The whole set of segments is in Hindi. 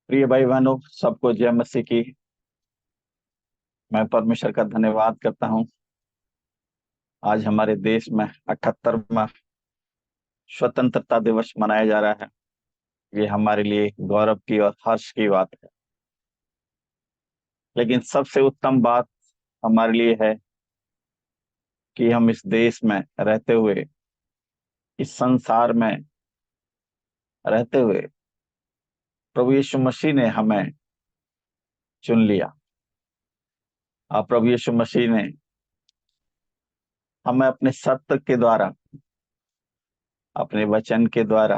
प्रिय भाई बहनों, सबको जय मसीह की। मैं परमेश्वर का धन्यवाद करता हूँ। आज हमारे देश में 78वां स्वतंत्रता दिवस मनाया जा रहा है। ये हमारे लिए गौरव की और हर्ष की बात है। लेकिन सबसे उत्तम बात हमारे लिए है कि हम इस देश में रहते हुए, इस संसार में रहते हुए, प्रभु यीशु मसीह ने हमें चुन लिया। और प्रभु यीशु मसीह ने हमें अपने सत्य के द्वारा, अपने वचन के द्वारा,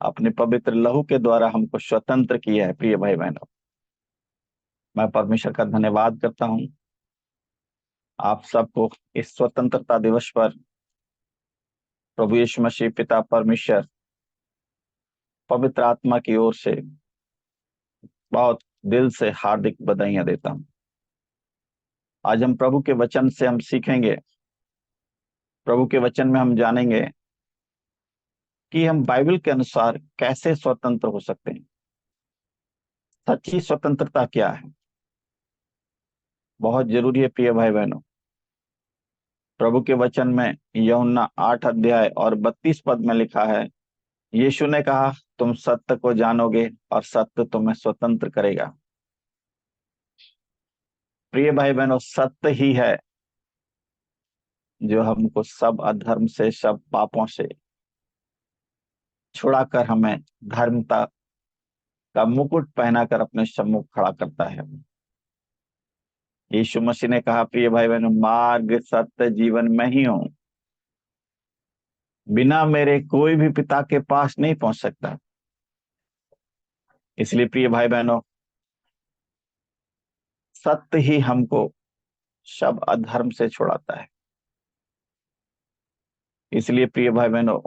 अपने पवित्र लहू के द्वारा हमको स्वतंत्र किया है। प्रिय भाई बहनों, मैं परमेश्वर का धन्यवाद करता हूँ। आप सबको इस स्वतंत्रता दिवस पर प्रभु यीशु मसीह पिता परमेश्वर पवित्र आत्मा की ओर से बहुत दिल से हार्दिक बधाइयां देता हूँ। आज हम प्रभु के वचन से हम सीखेंगे। प्रभु के वचन में हम जानेंगे कि हम बाइबल के अनुसार कैसे स्वतंत्र हो सकते हैं। सच्ची स्वतंत्रता क्या है, बहुत जरूरी है। प्रिय भाई बहनों, प्रभु के वचन में यूहन्ना 8 अध्याय और 32 पद में लिखा है, यीशु ने कहा, तुम सत्य को जानोगे और सत्य तुम्हें स्वतंत्र करेगा। प्रिय भाई बहनों, सत्य ही है जो हमको सब अधर्म से, सब पापों से छुड़ाकर हमें धर्मता का मुकुट पहनाकर अपने सम्मुख खड़ा करता है। यीशु मसीह ने कहा, प्रिय भाई बहनों, मार्ग सत्य जीवन में ही हूं, बिना मेरे कोई भी पिता के पास नहीं पहुंच सकता। इसलिए प्रिय भाई बहनों, सत्य ही हमको सब अधर्म से छुड़ाता है। इसलिए प्रिय भाई बहनों,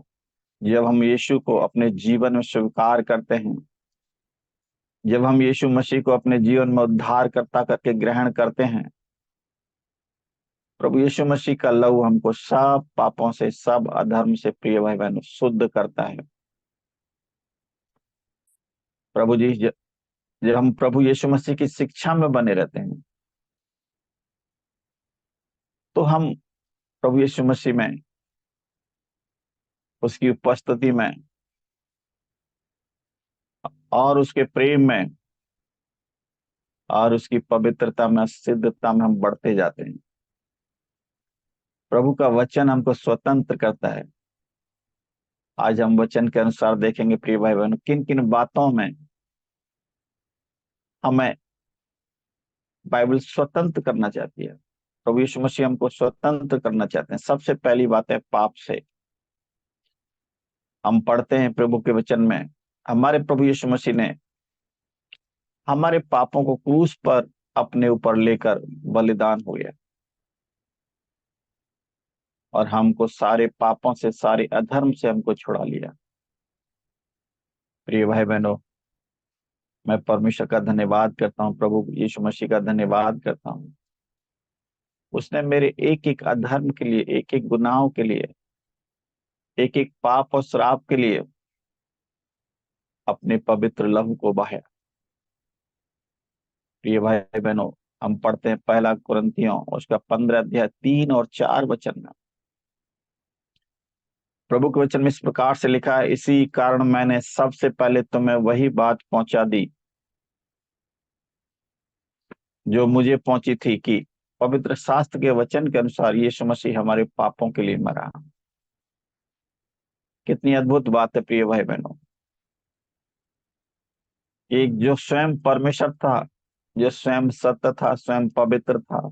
जब हम यीशु को अपने जीवन में स्वीकार करते हैं, जब हम यीशु मसीह को अपने जीवन में उद्धारकर्ता करके ग्रहण करते हैं, प्रभु यीशु मसीह का लहू हमको सब पापों से, सब अधर्म से, प्रिय भाई बहनों, शुद्ध करता है। प्रभु जी, जब हम प्रभु यीशु मसीह की शिक्षा में बने रहते हैं, तो हम प्रभु यीशु मसीह में, उसकी उपस्थिति में और उसके प्रेम में और उसकी पवित्रता में, सिद्धता में हम बढ़ते जाते हैं। प्रभु का वचन हमको स्वतंत्र करता है। आज हम वचन के अनुसार देखेंगे प्रिय भाई बहनों, किन किन बातों में हमें बाइबल स्वतंत्र करना चाहती है। प्रभु यीशु मसीह हमको स्वतंत्र करना चाहते हैं। सबसे पहली बात है पाप से। हम पढ़ते हैं प्रभु के वचन में, हमारे प्रभु यीशु मसीह ने हमारे पापों को क्रूस पर अपने ऊपर लेकर बलिदान हो गया और हमको सारे पापों से, सारे अधर्म से हमको छुड़ा लिया। प्रिय भाई बहनों, मैं परमेश्वर का धन्यवाद करता हूँ, प्रभु यीशु मसीह का धन्यवाद करता हूँ। उसने मेरे एक एक अधर्म के लिए, एक एक गुनाहों के लिए, एक एक पाप और श्राप के लिए अपने पवित्र लहू को बहाया। प्रिय भाई बहनों, हम पढ़ते हैं पहला कुरिन्थियों उसका 15 अध्याय 3 और 4 वचन में। प्रभु के वचन में इस प्रकार से लिखा है, इसी कारण मैंने सबसे पहले तुम्हें वही बात पहुंचा दी जो मुझे पहुंची थी, कि पवित्र शास्त्र के वचन के अनुसार यीशु मसीह हमारे पापों के लिए मरा। कितनी अद्भुत बात है प्रिय भाई बहनों। एक जो स्वयं परमेश्वर था, जो स्वयं सत्य था, स्वयं पवित्र था,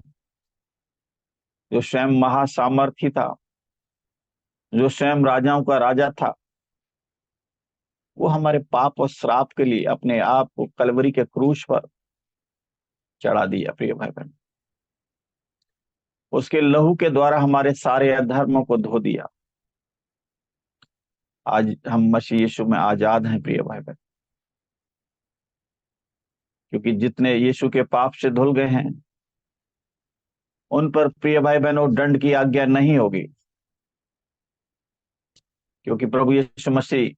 जो स्वयं महासामर्थी था, जो स्वयं राजाओं का राजा था, वो हमारे पाप और श्राप के लिए अपने आप को कलवरी के क्रूस पर चढ़ा दिया। प्रिय भाई बहन, उसके लहू के द्वारा हमारे सारे अधर्मों को धो दिया। आज हम मसीह यीशु में आजाद हैं प्रिय भाई बहन, क्योंकि जितने यीशु के पाप से धुल गए हैं, उन पर प्रिय भाई बहनों दंड की आज्ञा नहीं होगी, क्योंकि प्रभु यीशु मसीह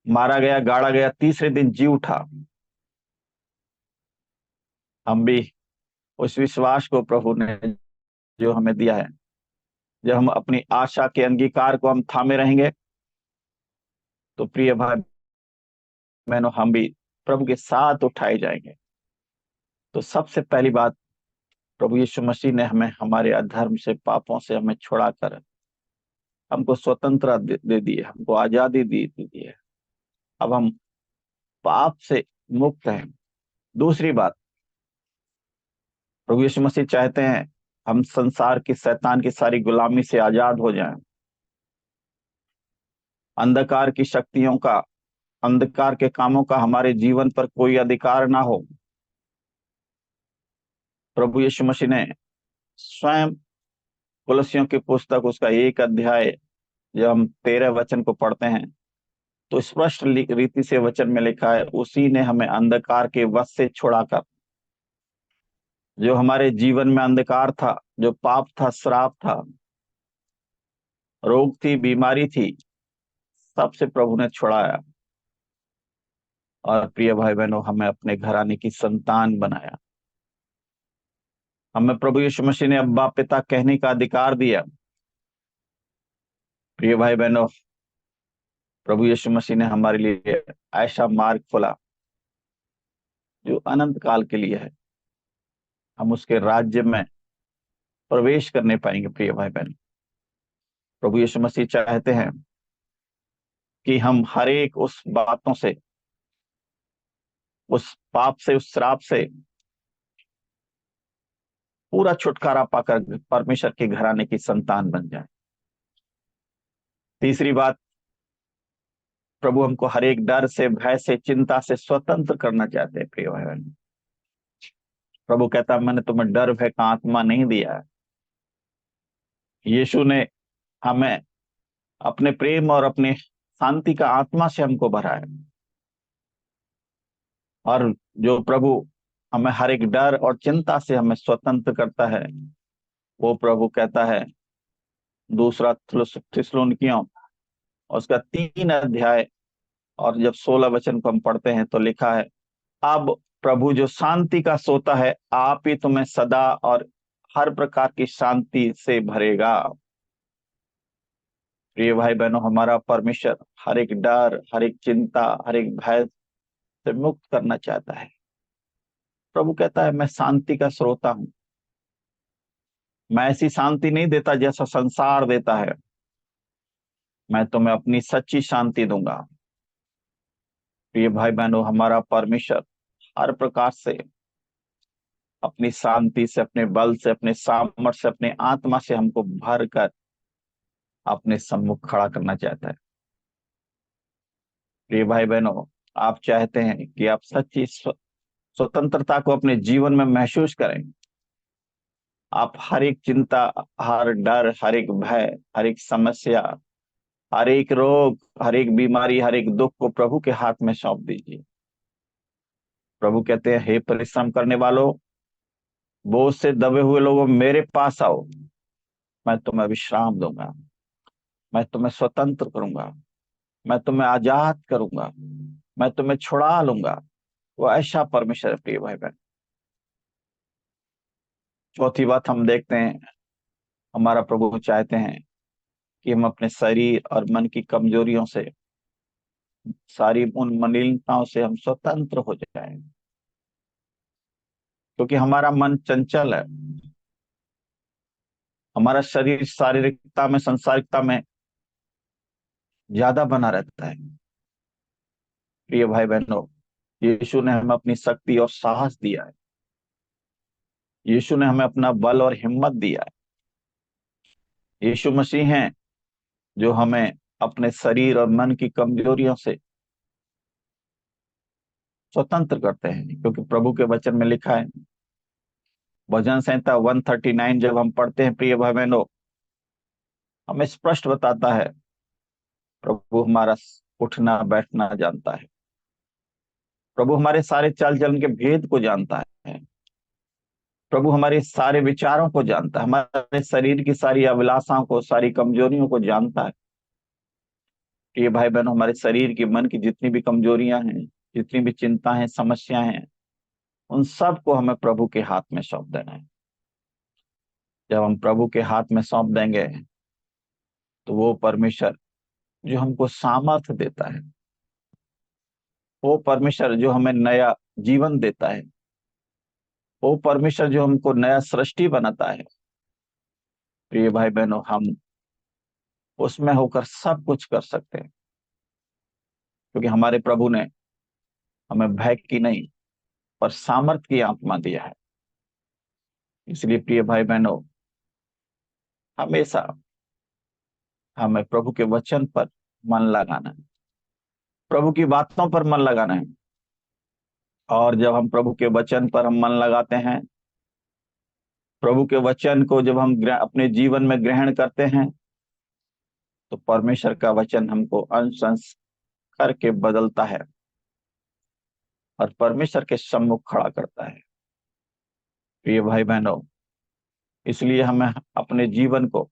मारा गया, गाड़ा गया, तीसरे दिन जी उठा। हम भी उस विश्वास को प्रभु ने जो हमें दिया है, जब हम अपनी आशा के अंगीकार को हम थामे रहेंगे, तो प्रिय भाई बहनों, हम भी प्रभु के साथ उठाए जाएंगे। तो सबसे पहली बात, प्रभु यीशु मसीह ने हमें हमारे अधर्म से, पापों से हमें छुड़ाकर हमको स्वतंत्रता दे दी है, हमको आजादी दी है। अब हम पाप से मुक्त हैं। दूसरी बात, प्रभु यीशु मसीह चाहते हैं हम संसार की, शैतान की सारी गुलामी से आजाद हो जाएं। अंधकार की शक्तियों का, अंधकार के कामों का हमारे जीवन पर कोई अधिकार ना हो। प्रभु यीशु मसीह ने स्वयं कुलसियों की पुस्तक, उसका 1 अध्याय, जब हम 13 वचन को पढ़ते हैं, तो स्पष्ट रीति से वचन में लिखा है, उसी ने हमें अंधकार के वश से छुड़ाकर, जो हमारे जीवन में अंधकार था, जो पाप था, श्राप था, रोग थी, बीमारी थी, सबसे प्रभु ने छुड़ाया। और प्रिय भाई बहनों, हमें अपने घराने की संतान बनाया। हमें प्रभु यीशु मसीह ने अब्बा पिता कहने का अधिकार दिया। प्रिय भाई बहनों, प्रभु यीशु मसीह ने हमारे लिए ऐसा मार्ग खोला जो अनंत काल के लिए है। हम उसके राज्य में प्रवेश करने पाएंगे। प्रिय भाई बहन, प्रभु यीशु मसीह चाहते हैं कि हम हर एक उस बातों से, उस पाप से, उस श्राप से पूरा छुटकारा पाकर परमेश्वर के घराने की संतान बन जाए। तीसरी बात, प्रभु हमको हर एक डर से, भय से, चिंता से स्वतंत्र करना चाहते हैं। प्रिय भाई बहन, प्रभु कहता है, मैंने तुम्हें डर भय का आत्मा नहीं दिया है। यीशु ने हमें अपने प्रेम और अपने शांति का आत्मा से हमको भरा है। और जो प्रभु हमें हर एक डर और चिंता से हमें स्वतंत्र करता है, वो प्रभु कहता है, दूसरा थिस्सलुनीकियों उसका 3 अध्याय और जब 16 वचन को हम पढ़ते हैं, तो लिखा है, अब प्रभु जो शांति का सोता है, आप ही तुम्हें सदा और हर प्रकार की शांति से भरेगा। प्रिय भाई बहनों, हमारा परमेश्वर हर एक डर, हर एक चिंता, हर एक भय से मुक्त करना चाहता है। प्रभु कहता है, मैं शांति का स्रोता हूं। मैं ऐसी शांति नहीं देता जैसा संसार देता है। मैं तुम्हें अपनी सच्ची शांति दूंगा। प्रिय भाई बहनों, हमारा परमेश्वर हर प्रकार से अपनी शांति से, अपने बल से, अपने सामर्थ्य से, अपने आत्मा से हमको भर कर अपने सम्मुख खड़ा करना चाहता है। प्रिय भाई बहनों, आप चाहते हैं कि आप सच्ची स्वतंत्रता को अपने जीवन में महसूस करें। आप हर एक चिंता, हर डर, हर एक भय, हर एक समस्या, हर एक रोग, हर एक बीमारी, हर एक दुख को प्रभु के हाथ में सौंप दीजिए। प्रभु कहते हैं, हे परिश्रम करने वालों, बोझ से दबे हुए लोगों, मेरे पास आओ, मैं तुम्हें विश्राम दूंगा। मैं तुम्हें स्वतंत्र करूंगा। मैं तुम्हें आजाद करूंगा। मैं तुम्हें छुड़ा लूंगा। वो ऐसा परमेश्वर है। प्रिय भाई बहन, चौथी बात हम देखते हैं, हमारा प्रभु चाहते हैं कि हम अपने शरीर और मन की कमजोरियों से, सारी उन मलिनताओं से हम स्वतंत्र हो जाएं, क्योंकि हमारा मन चंचल है। हमारा शरीर शारीरिकता में, संसारिकता में ज्यादा बना रहता है। प्रिय भाई बहनों, यीशु ने हमें अपनी शक्ति और साहस दिया है। यीशु ने हमें अपना बल और हिम्मत दिया है। यीशु मसीह हैं जो हमें अपने शरीर और मन की कमजोरियों से स्वतंत्र करते हैं, क्योंकि प्रभु के वचन में लिखा है, भजन संहिता 139 जब हम पढ़ते हैं, प्रिय भाई बहनों, हमें स्पष्ट बताता है, प्रभु हमारा उठना बैठना जानता है। प्रभु हमारे सारे चाल चलन के भेद को जानता है। प्रभु हमारे सारे विचारों को जानता है, हमारे शरीर की सारी अभिलाषाओं को, सारी कमजोरियों को जानता है। प्रिय भाई बहनों, हमारे शरीर की, मन की जितनी भी कमजोरियां हैं, जितनी भी चिंता हैं, समस्याएं हैं, उन सब को हमें प्रभु के हाथ में सौंप देना है। जब हम प्रभु के हाथ में सौंप देंगे तो वो परमेश्वर जो हमको सामर्थ देता है, वो परमेश्वर जो हमें नया जीवन देता है, वो परमेश्वर जो हमको नया सृष्टि बनाता है, प्रिय भाई बहनों, हम उसमें होकर सब कुछ कर सकते हैं, क्योंकि हमारे प्रभु ने हमें भय की नहीं पर सामर्थ की आत्मा दिया है। इसलिए प्रिय भाई बहनों, हमेशा हमें प्रभु के वचन पर मन लगाना है, प्रभु की बातों पर मन लगाना है। और जब हम प्रभु के वचन पर हम मन लगाते हैं, प्रभु के वचन को जब हम अपने जीवन में ग्रहण करते हैं, तो परमेश्वर का वचन हमको अंश अंश करके बदलता है और परमेश्वर के सम्मुख खड़ा करता है। प्रिय भाई बहनों, इसलिए हमें अपने जीवन को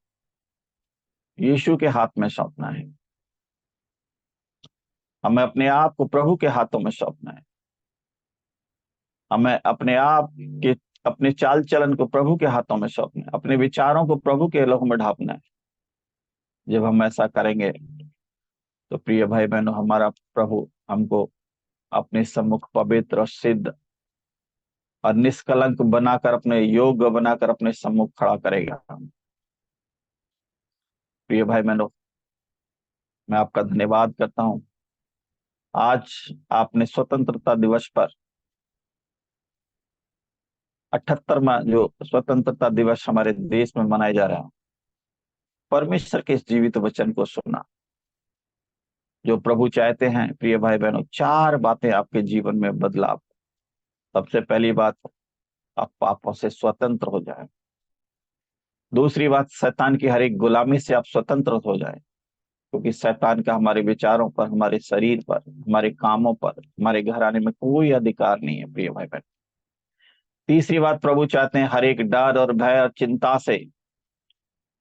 यीशु के हाथ में सौंपना है, हमें अपने आप को प्रभु के हाथों में सौंपना है, हमें अपने आप के, अपने चाल चलन को प्रभु के हाथों में सौंपना है, अपने विचारों को प्रभु के लहू में ढापना है। जब हम ऐसा करेंगे तो प्रिय भाई बहनों, हमारा प्रभु हमको अपने सम्मुख पवित्र और सिद्ध और निष्कलंक बनाकर, अपने योग्य बनाकर अपने सम्मुख खड़ा करेगा। प्रिय भाई बहनों, मैं आपका धन्यवाद करता हूं। आज आपने स्वतंत्रता दिवस पर 78वां जो स्वतंत्रता दिवस हमारे देश में मनाया जा रहा है, परमेश्वर के इस जीवित वचन को सुना। जो प्रभु चाहते हैं प्रिय भाई बहनों, 4 बातें आपके जीवन में बदलाव। सबसे पहली बात, आप पापों से स्वतंत्र हो जाए। दूसरी बात, शैतान की हर एक गुलामी से आप स्वतंत्र हो जाए, क्योंकि शैतान का हमारे विचारों पर, हमारे शरीर पर, हमारे कामों पर, हमारे घराने में कोई अधिकार नहीं है प्रिय भाई बहन। तीसरी बात, प्रभु चाहते हैं हर एक डर और भय और चिंता से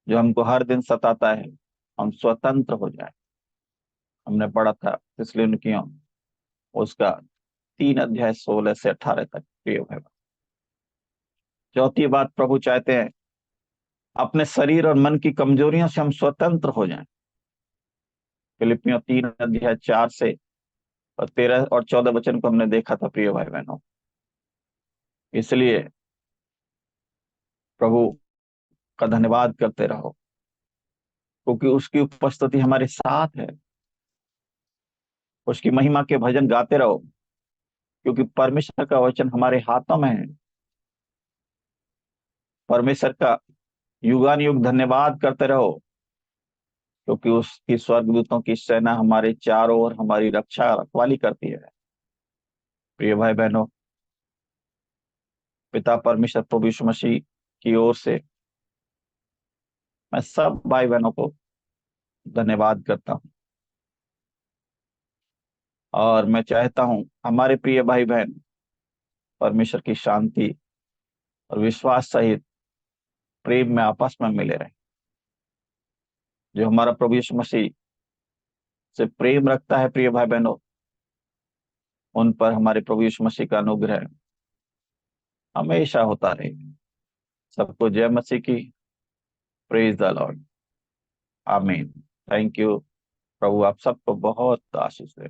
जो हमको हर दिन सताता है, हम स्वतंत्र हो जाए। हमने पढ़ा था थिस्सलुनीकियों उसका 3 अध्याय 16 से 18 तक प्रिय भाई बहन। चौथी बात, प्रभु चाहते हैं अपने शरीर और मन की कमजोरियों से हम स्वतंत्र हो जाएं। फिलिपियों 3 अध्याय 4 से और 13 और 14 वचन को हमने देखा था प्रिय भाई बहनों। इसलिए प्रभु का धन्यवाद करते रहो, क्योंकि उसकी उपस्थिति हमारे साथ है। उसकी महिमा के भजन गाते रहो, क्योंकि परमेश्वर का वचन हमारे हाथों में है। परमेश्वर का युगान युग धन्यवाद करते रहो, क्योंकि उसकी स्वर्गदूतों की सेना हमारे चारों ओर हमारी रक्षा रखवाली करती है। प्रिय भाई बहनों, पिता परमेश्वर प्रभु यीशु मसीह की ओर से मैं सब भाई बहनों को धन्यवाद करता हूं। और मैं चाहता हूं हमारे प्रिय भाई बहन परमेश्वर की शांति और विश्वास सहित प्रेम में आपस में मिले रहे। जो हमारा प्रभु यीशु मसीह से प्रेम रखता है प्रिय भाई बहनों, उन पर हमारे प्रभु यीशु मसीह का अनुग्रह हमेशा होता रहे। सबको जय मसीह की। Praise the Lord. आमीन। Thank you. प्रभु आप सबको बहुत आशीष दे।